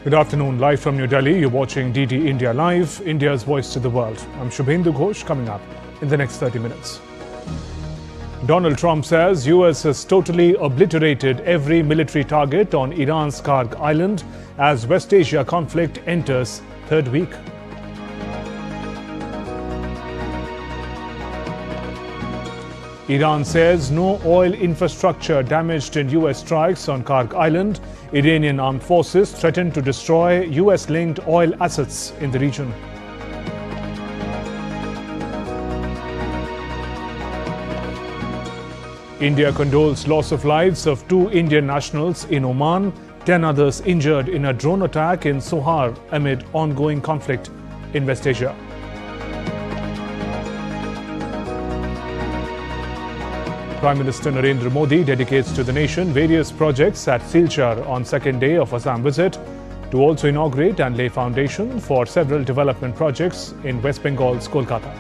Good afternoon, live from New Delhi. You're watching DD India Live, India's voice to the world. I'm Shubhendu Ghosh, coming up in the next 30 minutes. Donald Trump says US has totally obliterated every military target on Iran's Kharg Island as West Asia conflict enters third week. Iran says no oil infrastructure damaged in US strikes on Kharg Island. Iranian armed forces threaten to destroy US-linked oil assets in the region. India condoles loss of lives of 2 Indian nationals in Oman, 10 others injured in a drone attack in Sohar amid ongoing conflict in West Asia. Prime Minister Narendra Modi dedicates to the nation various projects at Silchar on second day of Assam visit to also inaugurate and lay foundation for several development projects in West Bengal's Kolkata.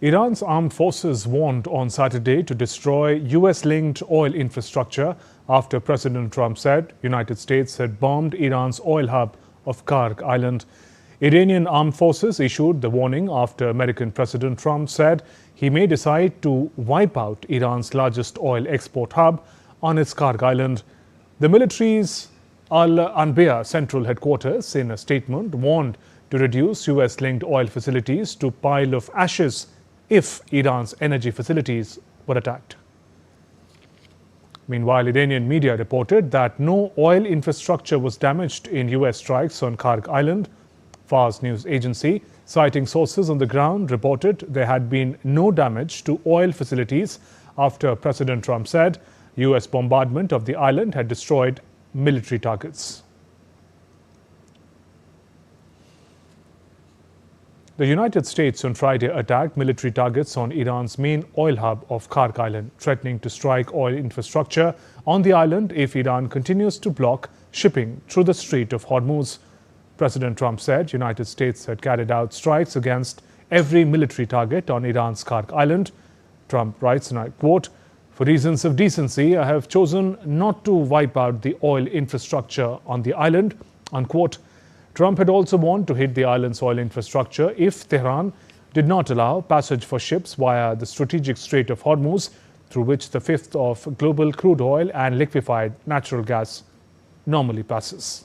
Iran's armed forces warned on Saturday to destroy US-linked oil infrastructure after President Trump said United States had bombed Iran's oil hub of Kharg Island. Iranian armed forces issued the warning after American President Trump said he may decide to wipe out Iran's largest oil export hub on its Kharg Island. The military's Al-Anbiya central headquarters, in a statement, warned to reduce US-linked oil facilities to pile of ashes if Iran's energy facilities were attacked. Meanwhile, Iranian media reported that no oil infrastructure was damaged in US strikes on Kharg Island. Fars news agency, citing sources on the ground, reported there had been no damage to oil facilities after President Trump said US bombardment of the island had destroyed military targets. The United States on Friday attacked military targets on Iran's main oil hub of Kharg Island, threatening to strike oil infrastructure on the island if Iran continues to block shipping through the Strait of Hormuz. President Trump said United States had carried out strikes against every military target on Iran's Kharg Island. Trump writes, and I quote, "For reasons of decency, I have chosen not to wipe out the oil infrastructure on the island," unquote. Trump had also warned to hit the island's oil infrastructure if Tehran did not allow passage for ships via the strategic Strait of Hormuz, through which the fifth of global crude oil and liquefied natural gas normally passes.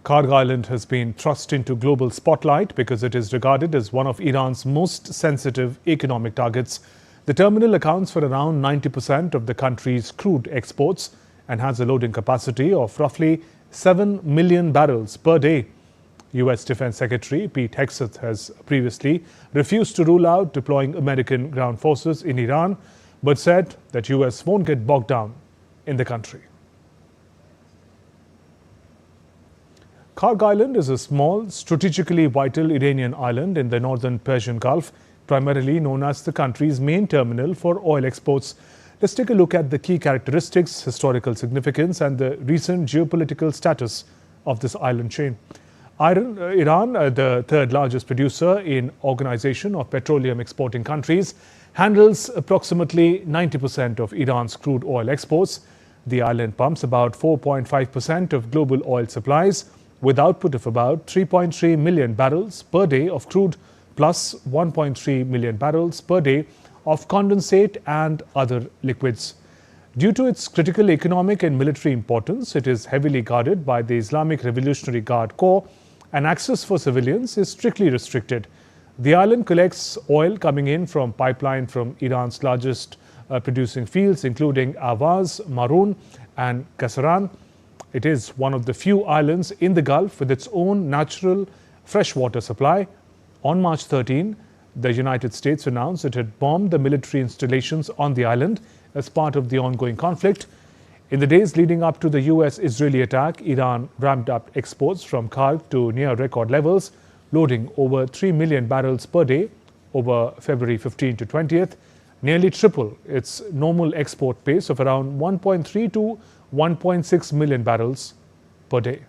Kharg Island has been thrust into global spotlight because it is regarded as one of Iran's most sensitive economic targets. The terminal accounts for around 90% of the country's crude exports and has a loading capacity of roughly 7 million barrels per day. US Defense Secretary Pete Hegseth has previously refused to rule out deploying American ground forces in Iran, but said that US won't get bogged down in the country. Kharg Island is a small, strategically vital Iranian island in the northern Persian Gulf, primarily known as the country's main terminal for oil exports. Let's take a look at the key characteristics, historical significance, and the recent geopolitical status of this island chain. Iran, the third largest producer in Organization of Petroleum Exporting Countries, handles approximately 90% of Iran's crude oil exports. The island pumps about 4.5% of global oil supplies, with output of about 3.3 million barrels per day of crude, plus 1.3 million barrels per day of condensate and other liquids. Due to its critical economic and military importance, it is heavily guarded by the Islamic Revolutionary Guard Corps, and access for civilians is strictly restricted. The island collects oil coming in from pipeline from Iran's largest producing fields, including Awaz, Marun, and Kasran. It is one of the few islands in the Gulf with its own natural freshwater supply. On March 13, the United States announced it had bombed the military installations on the island as part of the ongoing conflict. In the days leading up to the US-Israeli attack, Iran ramped up exports from Kharg to near record levels, loading over 3 million barrels per day over February 15 to 20th, nearly triple its normal export pace of around 1.3 to 1.6 million barrels per day.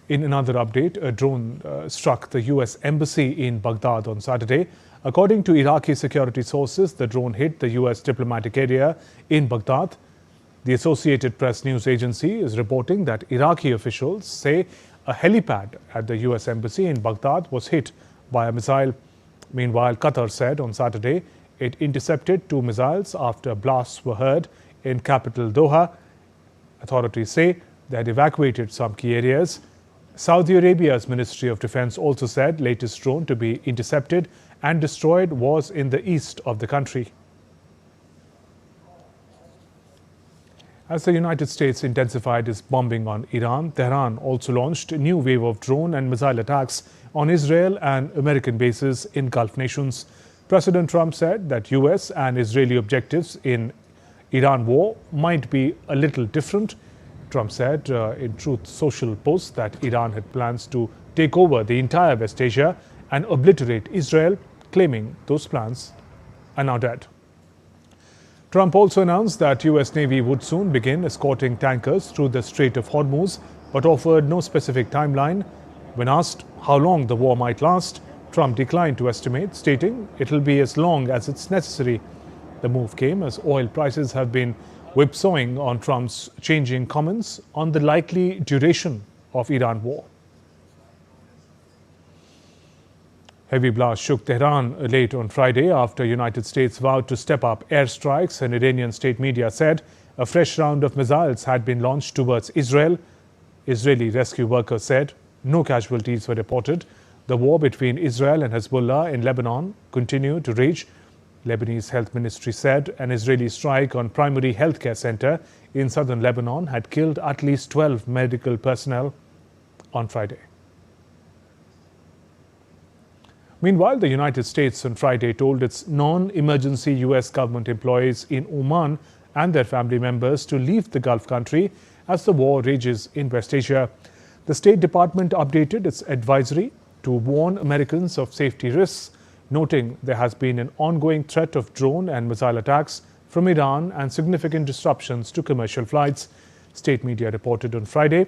In another update, a drone struck the US embassy in Baghdad on Saturday. According to Iraqi security sources, the drone hit the US diplomatic area in Baghdad. The Associated Press news agency is reporting that Iraqi officials say a helipad at the US embassy in Baghdad was hit by a missile. Meanwhile, Qatar said on Saturday it intercepted 2 missiles after blasts were heard in capital Doha. Authorities say they had evacuated some key areas. Saudi Arabia's Ministry of Defense also said latest drone to be intercepted and destroyed was in the east of the country. As the United States intensified its bombing on Iran, Tehran also launched a new wave of drone and missile attacks on Israel and American bases in Gulf nations. President Trump said that US and Israeli objectives in Iran war might be a little different. Trump said in Truth Social post that Iran had plans to take over the entire West Asia and obliterate Israel, claiming those plans are now dead. Trump also announced that US Navy would soon begin escorting tankers through the Strait of Hormuz, but offered no specific timeline. When asked how long the war might last, Trump declined to estimate, stating it will be as long as it's necessary. The move came as oil prices have been whipsawing on Trump's changing comments on the likely duration of Iran war. Heavy blasts shook Tehran late on Friday after United States vowed to step up airstrikes, and Iranian state media said a fresh round of missiles had been launched towards Israel. Israeli rescue workers said no casualties were reported. The war between Israel and Hezbollah in Lebanon continued to rage. Lebanese Health Ministry said an Israeli strike on primary healthcare center in southern Lebanon had killed at least 12 medical personnel on Friday. Meanwhile, the United States on Friday told its non-emergency US government employees in Oman and their family members to leave the Gulf country as the war rages in West Asia. The State Department updated its advisory to warn Americans of safety risks, noting there has been an ongoing threat of drone and missile attacks from Iran and significant disruptions to commercial flights. State media reported on Friday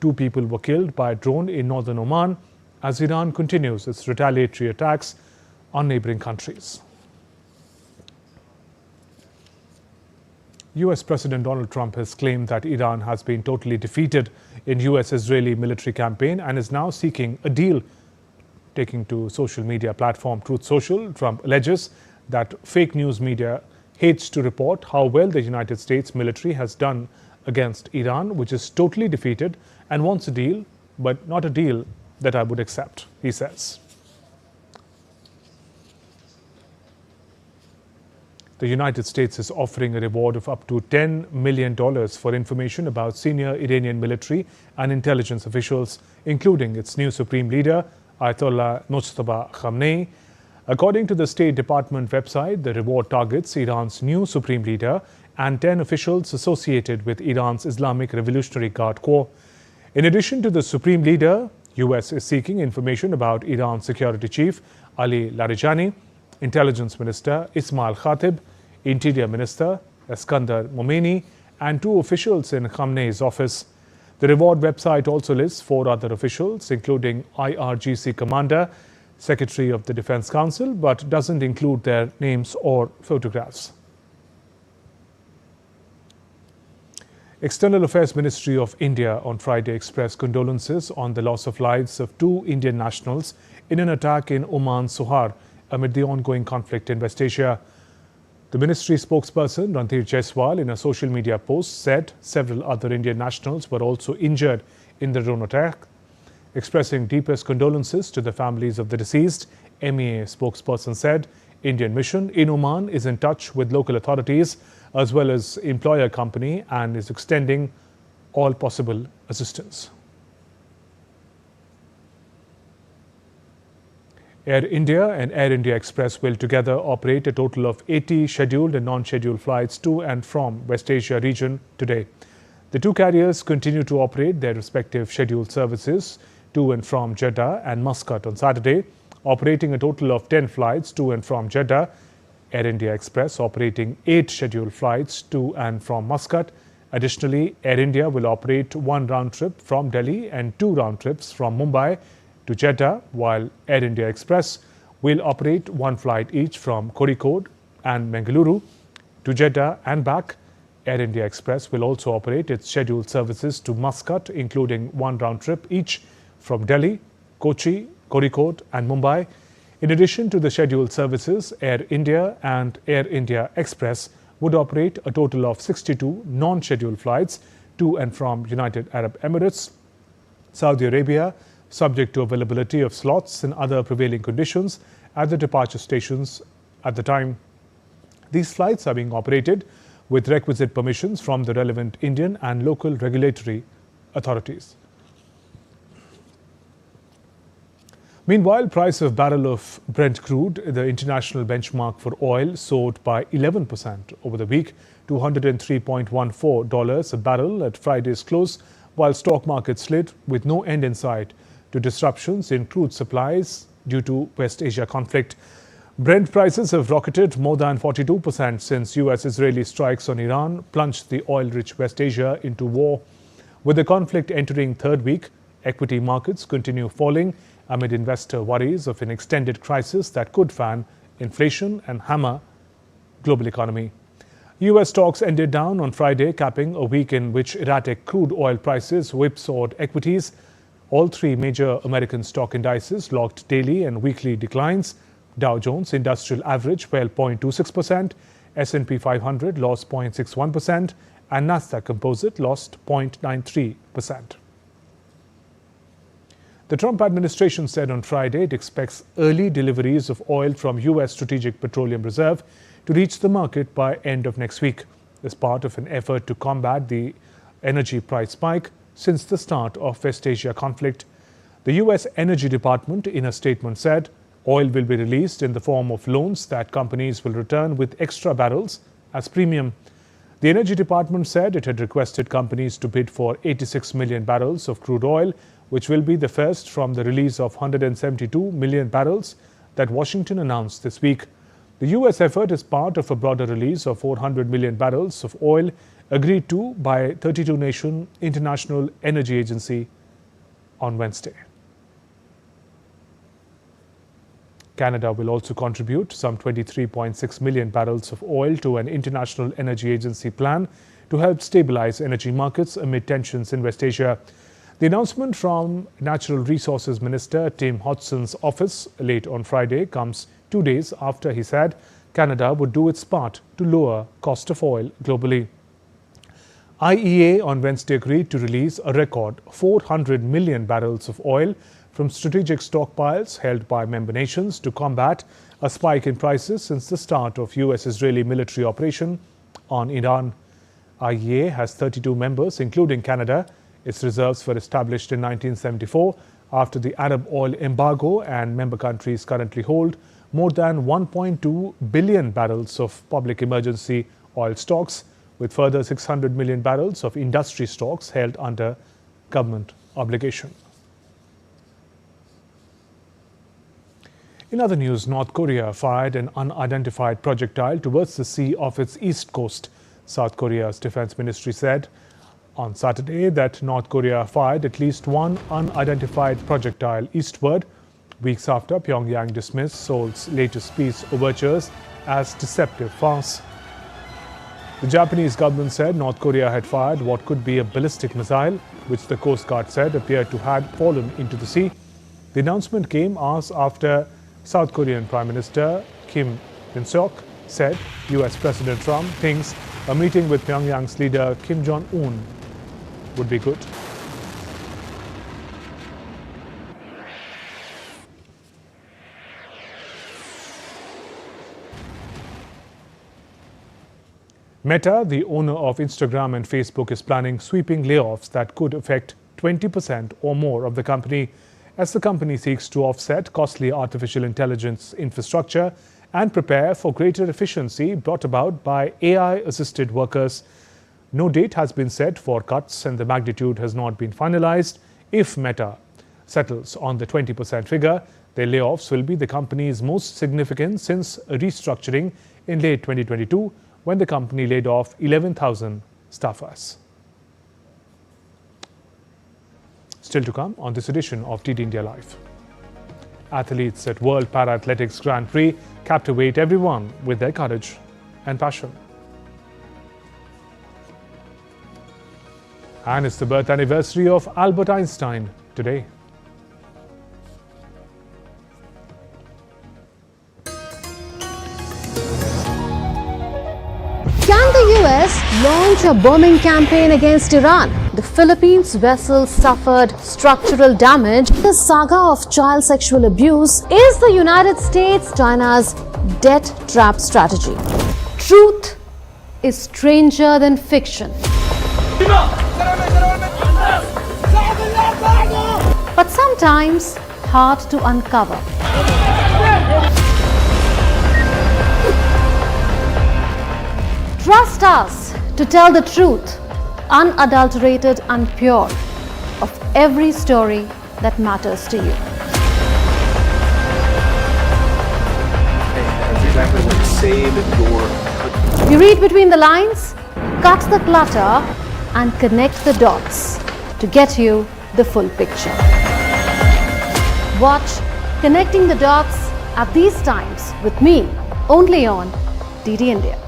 2 people were killed by a drone in northern Oman as Iran continues its retaliatory attacks on neighboring countries. US President Donald Trump has claimed that Iran has been totally defeated in US-Israeli military campaign and is now seeking a deal. Taking to social media platform Truth Social, Trump alleges that fake news media hates to report how well the United States military has done against Iran, which is totally defeated, and wants a deal, but not a deal that I would accept, he says. The United States is offering a reward of up to $10 million for information about senior Iranian military and intelligence officials, including its new supreme leader, Ayatollah Mojtaba Khamenei. According to the State Department website, the reward targets Iran's new supreme leader and 10 officials associated with Iran's Islamic Revolutionary Guard Corps. In addition to the supreme leader, US is seeking information about Iran's security chief Ali Larijani, intelligence minister Ismail Khatib, interior minister Eskandar Momeni, and 2 officials in Khamenei's office. The reward website also lists 4 other officials, including IRGC commander, secretary of the Defense Council, but doesn't include their names or photographs. External Affairs Ministry of India on Friday expressed condolences on the loss of lives of 2 Indian nationals in an attack in Oman's Sohar amid the ongoing conflict in West Asia. The ministry spokesperson Ranthir Jaiswal in a social media post said several other Indian nationals were also injured in the drone attack. Expressing deepest condolences to the families of the deceased, MEA spokesperson said Indian mission in Oman is in touch with local authorities as well as employer company and is extending all possible assistance. Air India and Air India Express will together operate a total of 80 scheduled and non-scheduled flights to and from West Asia region today. The two carriers continue to operate their respective scheduled services to and from Jeddah and Muscat on Saturday, operating a total of 10 flights to and from Jeddah. Air India Express operating 8 scheduled flights to and from Muscat. Additionally, Air India will operate 1 round trip from Delhi and 2 round trips from Mumbai to Jeddah, while Air India Express will operate 1 flight each from Kozhikode and Bengaluru to Jeddah and back. Air India Express will also operate its scheduled services to Muscat, including 1 round trip each from Delhi, Kochi, Kozhikode and Mumbai. In addition to the scheduled services, Air India and Air India Express would operate a total of 62 non-scheduled flights to and from United Arab Emirates, Saudi Arabia, subject to availability of slots and other prevailing conditions at the departure stations at the time. These flights are being operated with requisite permissions from the relevant Indian and local regulatory authorities. Meanwhile, price of barrel of Brent crude, the international benchmark for oil, soared by 11% over the week to $103.14 a barrel at Friday's close, while stock markets slid with no end in sight to disruptions in crude supplies due to West Asia conflict. Brent prices have rocketed more than 42% since US-Israeli strikes on Iran plunged the oil-rich West Asia into war. With the conflict entering third week, equity markets continue falling amid investor worries of an extended crisis that could fan inflation and hammer global economy. US stocks ended down on Friday, capping a week in which erratic crude oil prices whipsawed equities. All 3 major American stock indices logged daily and weekly declines. Dow Jones Industrial Average fell 0.26%, S&P 500 lost 0.61%, and Nasdaq Composite lost 0.93%. The Trump administration said on Friday it expects early deliveries of oil from US Strategic Petroleum Reserve to reach the market by end of next week, as part of an effort to combat the energy price spike since the start of West Asia conflict. The US Energy Department, in a statement, said oil will be released in the form of loans that companies will return with extra barrels as premium. The Energy Department said it had requested companies to bid for 86 million barrels of crude oil, which will be the first from the release of 172 million barrels that Washington announced this week. The US effort is part of a broader release of 400 million barrels of oil agreed to by 32-nation International Energy Agency on Wednesday. Canada will also contribute some 23.6 million barrels of oil to an International Energy Agency plan to help stabilize energy markets amid tensions in West Asia. The announcement from Natural Resources Minister Tim Hodgson's office late on Friday comes 2 days after he said Canada would do its part to lower cost of oil globally. IEA on Wednesday agreed to release a record 400 million barrels of oil from strategic stockpiles held by member nations to combat a spike in prices since the start of US-Israeli military operation on Iran. IEA has 32 members, including Canada. Its reserves were established in 1974 after the Arab oil embargo, and member countries currently hold more than 1.2 billion barrels of public emergency oil stocks, with further 600 million barrels of industry stocks held under government obligation. In other news, North Korea fired an unidentified projectile towards the sea off its east coast. South Korea's defense ministry said on Saturday that North Korea fired at least one unidentified projectile eastward, weeks after Pyongyang dismissed Seoul's latest peace overtures as deceptive farce. The Japanese government said North Korea had fired what could be a ballistic missile, which the Coast Guard said appeared to have fallen into the sea. The announcement came hours after South Korean Prime Minister Kim Jong-seok said US President Trump thinks a meeting with Pyongyang's leader Kim Jong-un would be good. Meta, the owner of Instagram and Facebook, is planning sweeping layoffs that could affect 20% or more of the company. as the company seeks to offset costly artificial intelligence infrastructure and prepare for greater efficiency brought about by AI-assisted workers. No date has been set for cuts and the magnitude has not been finalized. If Meta settles on the 20% figure, their layoffs will be the company's most significant since a restructuring in late 2022 when the company laid off 11,000 staffers. Still to come on this edition of DD India Live. Athletes at World Para-Athletics Grand Prix captivate everyone with their courage and passion. And it's the birth anniversary of Albert Einstein today. Can the US launch a bombing campaign against Iran? The Philippines vessel suffered structural damage. The saga of child sexual abuse is the United States China's debt trap strategy. Truth is stranger than fiction. But sometimes hard to uncover. Trust us to tell the truth, unadulterated and pure, of every story that matters to you. Exactly what save your. You read between the lines, cut the clutter, and connect the dots to get you the full picture. Watch Connecting the Dots at these times with me, only on DD India.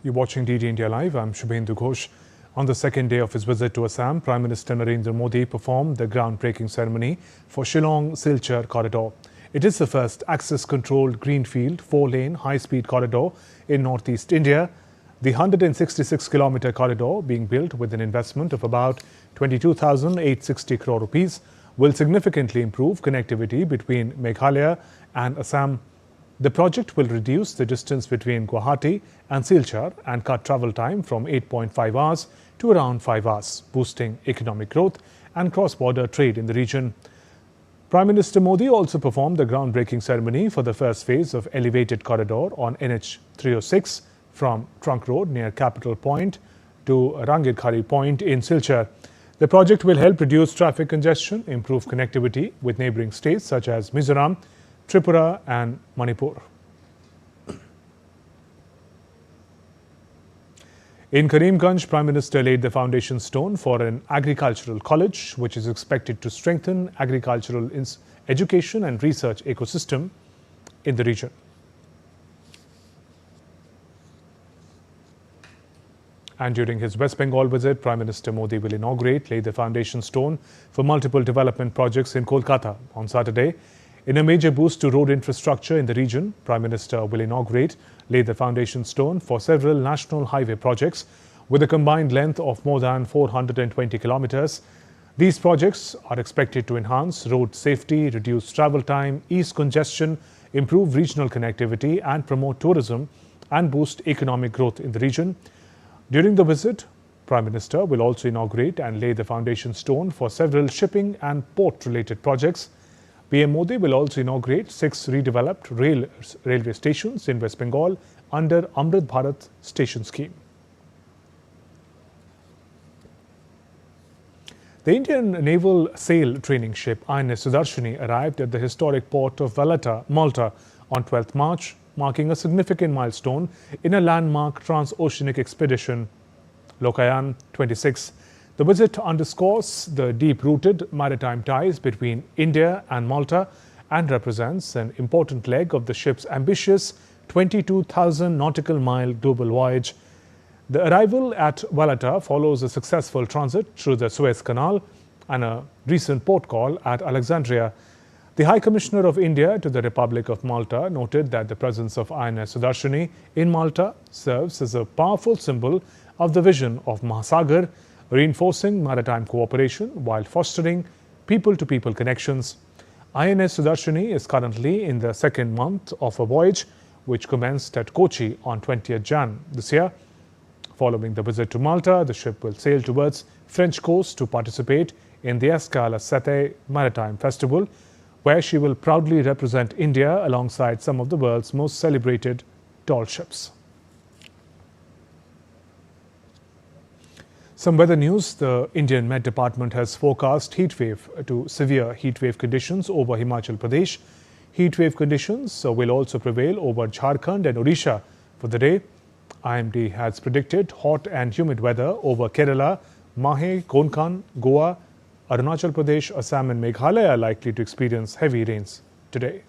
You're watching DD India Live. I'm Shubhendu Ghosh. On the second day of his visit to Assam, Prime Minister Narendra Modi performed the groundbreaking ceremony for Shillong-Silchar corridor. It is the first access-controlled greenfield, 4-lane, high-speed corridor in northeast India. The 166-kilometre corridor, being built with an investment of about 22,860 crore rupees, will significantly improve connectivity between Meghalaya and Assam. The project will reduce the distance between Guwahati and Silchar and cut travel time from 8.5 hours to around 5 hours, boosting economic growth and cross-border trade in the region. Prime Minister Modi also performed the groundbreaking ceremony for the first phase of elevated corridor on NH 306 from Trunk Road near Capital Point to Rangirkhari Point in Silchar. The project will help reduce traffic congestion, improve connectivity with neighbouring states such as Mizoram, Tripura and Manipur. In Karimganj, Prime Minister laid the foundation stone for an agricultural college, which is expected to strengthen agricultural education and research ecosystem in the region. And during his West Bengal visit, Prime Minister Modi will lay the foundation stone for multiple development projects in Kolkata on Saturday. In a major boost to road infrastructure in the region, Prime Minister will lay the foundation stone for several national highway projects with a combined length of more than 420 kilometers. These projects are expected to enhance road safety, reduce travel time, ease congestion, improve regional connectivity and promote tourism and boost economic growth in the region. During the visit, Prime Minister will also inaugurate and lay the foundation stone for several shipping and port-related projects. PM Modi will also inaugurate 6 redeveloped railway stations in West Bengal under Amrit Bharat station scheme. The Indian naval sail training ship INS Sudarshani arrived at the historic port of Valletta, Malta on 12th March, marking a significant milestone in a landmark transoceanic expedition, Lokayan 26. The visit underscores the deep-rooted maritime ties between India and Malta and represents an important leg of the ship's ambitious 22,000 nautical mile global voyage. The arrival at Valletta follows a successful transit through the Suez Canal and a recent port call at Alexandria. The High Commissioner of India to the Republic of Malta noted that the presence of INS Sudarshani in Malta serves as a powerful symbol of the vision of Mahasagar, reinforcing maritime cooperation while fostering people-to-people connections. INS Sudarshani is currently in the second month of a voyage which commenced at Kochi on 20th Jan this year. Following the visit to Malta, the ship will sail towards French coast to participate in the Escala Sete Maritime Festival, where she will proudly represent India alongside some of the world's most celebrated tall ships. Some weather news. The Indian Met Department has forecast heatwave to severe heatwave conditions over Himachal Pradesh. Heatwave conditions will also prevail over Jharkhand and Odisha for the day. IMD has predicted hot and humid weather over Kerala, Mahe, Konkan, Goa, Arunachal Pradesh, Assam and Meghalaya are likely to experience heavy rains today.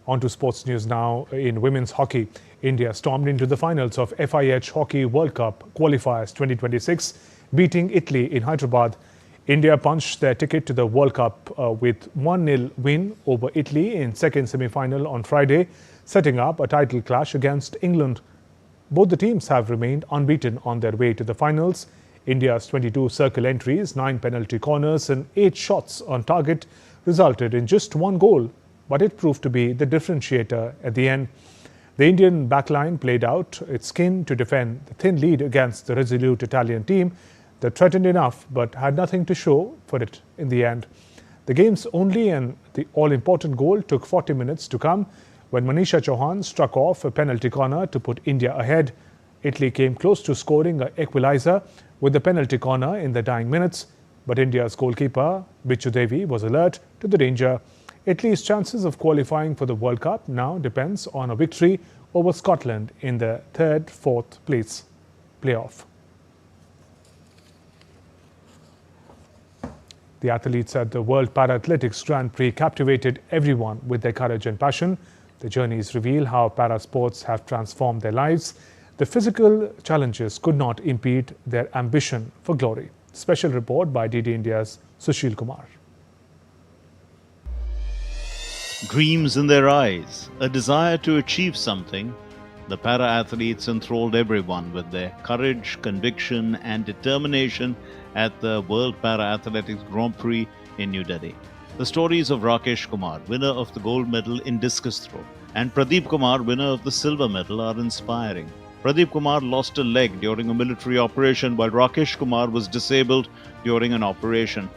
On to sports news now. In women's hockey, India stormed into the finals of FIH Hockey World Cup qualifiers 2026, beating Italy in Hyderabad. India punched their ticket to the World Cup with 1-0 win over Italy in second semi-final on Friday, setting up a title clash against England. Both the teams have remained unbeaten on their way to the finals. India's 22 circle entries, 9 penalty corners and 8 shots on target resulted in just 1 goal, but it proved to be the differentiator at the end. The Indian backline played out its skin to defend the thin lead against the resolute Italian team that threatened enough but had nothing to show for it in the end. The game's only and the all-important goal took 40 minutes to come when Manisha Chauhan struck off a penalty corner to put India ahead. Italy came close to scoring an equalizer with the penalty corner in the dying minutes, but India's goalkeeper Bichu Devi was alert to the danger. Italy's chances of qualifying for the World Cup now depends on a victory over Scotland in the 3rd-4th place playoff. The athletes at the World Para-Athletics Grand Prix captivated everyone with their courage and passion. The journeys reveal how para-sports have transformed their lives. The physical challenges could not impede their ambition for glory. Special report by DD India's Sushil Kumar. Dreams in their eyes, a desire to achieve something, the para-athletes enthralled everyone with their courage, conviction and determination at the World Para-Athletics Grand Prix in New Delhi. The stories of Rakesh Kumar, winner of the gold medal in discus throw, and Pradeep Kumar, winner of the silver medal, are inspiring. Pradeep Kumar lost a leg during a military operation, while Rakesh Kumar was disabled during an operation.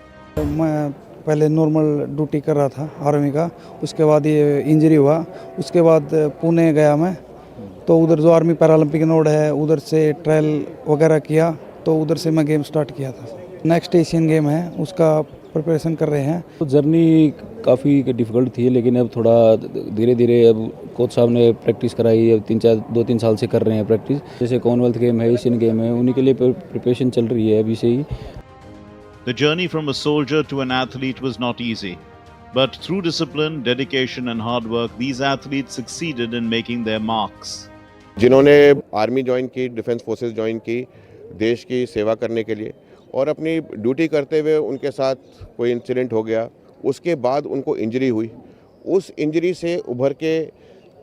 पहले normal duty कर रहा था army का, उसके बाद ये injury हुआ, उसके बाद पुणे गया मैं, तो उधर जो आर्मी पैरालंपिक नोड है उधर से ट्रायल वगैरह किया, तो उधर से मैं गेम स्टार्ट किया था। नेक्स्ट एशियन गेम है उसका प्रिपरेशन कर रहे हैं। तो जर्नी काफ़ी डिफ़िकल्ट थी, लेकिन अब थोड़ा धीरे धीरे अब कोच साहब ने प्रैक्टिस कराई, अब 2-3 साल से कर रहे हैं प्रैक्टिस। जैसे कॉमनवेल्थ गेम है, एशियन गेम है, उन्हीं के लिए प्रिपरेशन चल रही है अभी से ही। The journey from a soldier to an athlete was not easy, but through discipline, dedication and hard work, these athletes succeeded in making their marks. जिन्होंने आर्मी ज्वाइन की, डिफेंस फोर्सेस ज्वाइन की देश की सेवा करने के लिए, और अपनी ड्यूटी करते हुए उनके साथ कोई इंसिडेंट हो गया, उसके बाद उनको इंजरी हुई, उस इंजरी से उभर के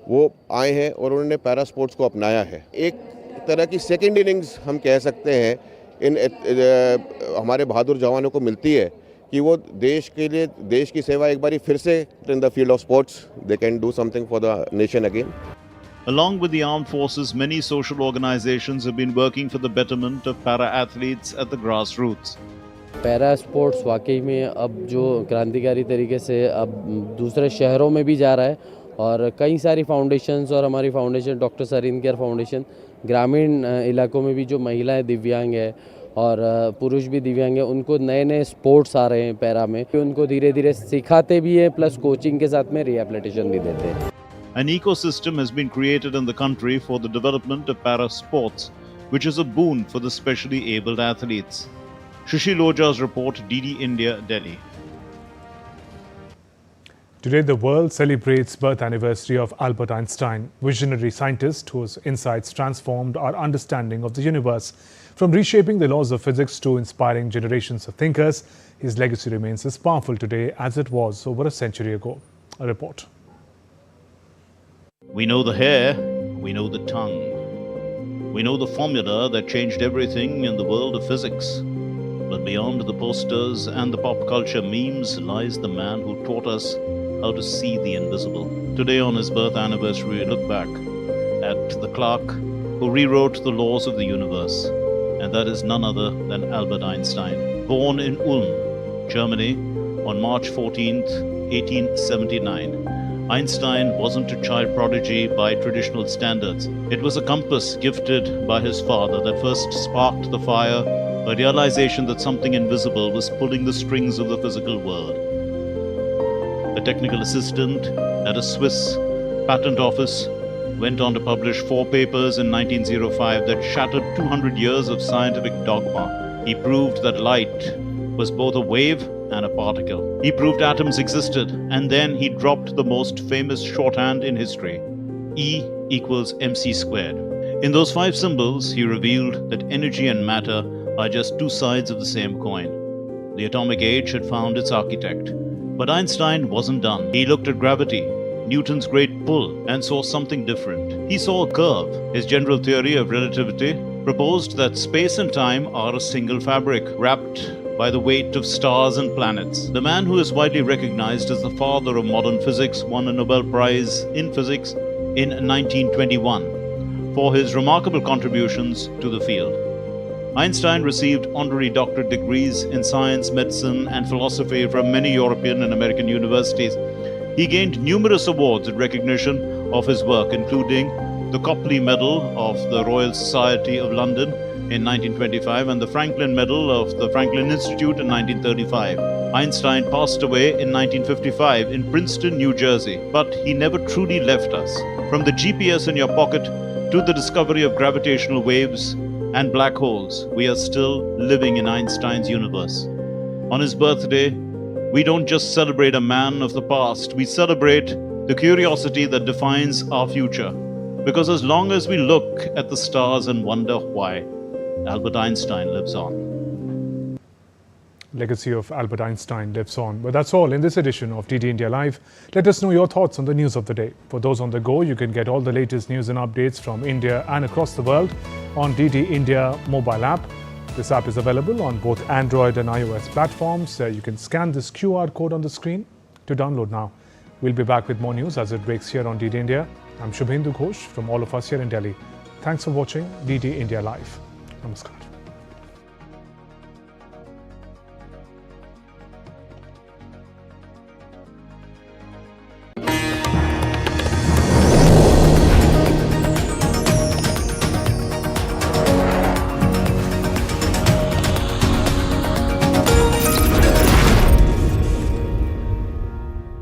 वो आए हैं और उन्होंने पैरा स्पोर्ट्स को अपनाया है। एक तरह की सेकेंड इनिंग्स हम कह सकते हैं इन हमारे बहादुर जवानों को मिलती है कि वो देश के लिए, देश की सेवा एक बारी फिर से in the field of sports they can do something for the nation again. Along with the armed forces, many social organizations have been working for the betterment of para-athletes at the grassroots. Para sports वाकई में अब जो क्रांतिकारी तरीके से अब दूसरे शहरों में भी जा रहा है, और कई सारी फाउंडेशंस और हमारी foundation doctor Sareen care foundation ग्रामीण इलाकों में भी जो महिलाएं दिव्यांग है और पुरुष भी दिव्यांग है, उनको नए नए स्पोर्ट्स आ रहे हैं पैरा में, उनको धीरे धीरे सिखाते भी हैं, प्लस कोचिंग के साथ में रिहैबिलिटेशन भी देते हैं। An ecosystem has been created in the country for the development of para sports, which is a boon for the specially abled athletes. Shishil Oja's report, DD India, Delhi. Today, the world celebrates birth anniversary of Albert Einstein, visionary scientist whose insights transformed our understanding of the universe. From reshaping the laws of physics to inspiring generations of thinkers, his legacy remains as powerful today as it was over a century ago. A report. We know the hair, we know the tongue. We know the formula that changed everything in the world of physics. But beyond the posters and the pop culture memes lies the man who taught us how to see the invisible. Today, on his birth anniversary, we look back at the clerk who rewrote the laws of the universe, and that is none other than Albert Einstein. Born in Ulm, Germany, on March 14th, 1879. Einstein wasn't a child prodigy by traditional standards. It was a compass gifted by his father that first sparked the fire, a realization that something invisible was pulling the strings of the physical world. A technical assistant at a Swiss patent office went on to publish 4 papers in 1905 that shattered 200 years of scientific dogma. He proved that light was both a wave and a particle. He proved atoms existed, and then he dropped the most famous shorthand in history, E equals mc squared. In those 5 symbols, he revealed that energy and matter are just 2 sides of the same coin. The atomic age had found its architect. But Einstein wasn't done. He looked at gravity, Newton's great pull, and saw something different. He saw a curve. His general theory of relativity proposed that space and time are a single fabric, wrapped by the weight of stars and planets. The man who is widely recognized as the father of modern physics won a Nobel Prize in Physics in 1921 for his remarkable contributions to the field. Einstein received honorary doctorate degrees in science, medicine, and philosophy from many European and American universities. He gained numerous awards in recognition of his work, including the Copley Medal of the Royal Society of London in 1925 and the Franklin Medal of the Franklin Institute in 1935. Einstein passed away in 1955 in Princeton, New Jersey, but he never truly left us. From the GPS in your pocket to the discovery of gravitational waves and black holes, we are still living in Einstein's universe. On his birthday, we don't just celebrate a man of the past, we celebrate the curiosity that defines our future. Because as long as we look at the stars and wonder why, Albert Einstein lives on. Legacy of Albert Einstein lives on. But that's all in this edition of DD India Live. Let us know your thoughts on the news of the day. For those on the go, you can get all the latest news and updates from India and across the world on DD India mobile app. This app is available on both Android and iOS platforms. You can scan this QR code on the screen to download now. We'll be back with more news as it breaks here on DD India. I'm Shubhendu Ghosh from all of us here in Delhi. Thanks for watching DD India Live. Namaskar.